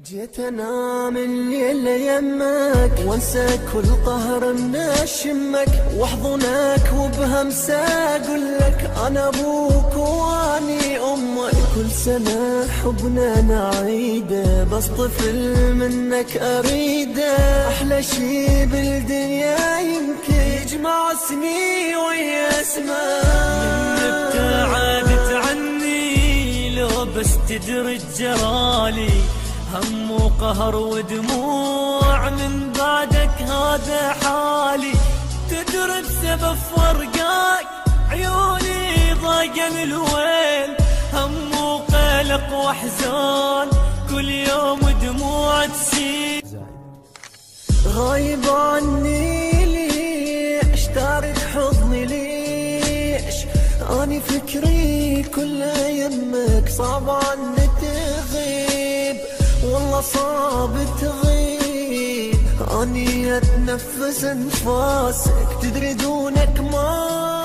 جيت انام الليل يمك وانسى كل قهر من اشمك واحضنك وبهمسه اقول لك انا ابوك واني امك. كل سنه حبنا نعيده بس طفل منك اريده. احلى شي بالدنيا يمكن يجمع اسمي ويا اسمك. من ابتعدت عني لو بس تدري جرالي هم وقهر ودموع من بعدك هذا حالي. تدري بسبب فرقاك عيوني ضاقن الويل هم وقلق واحزان كل يوم دموع تسيل. غايب عني ليش تارك حضني ليش اني فكري كله يمك صعب عني تغيب والله صعب تغيب. اني اتنفس انفاسك تدري دونك ما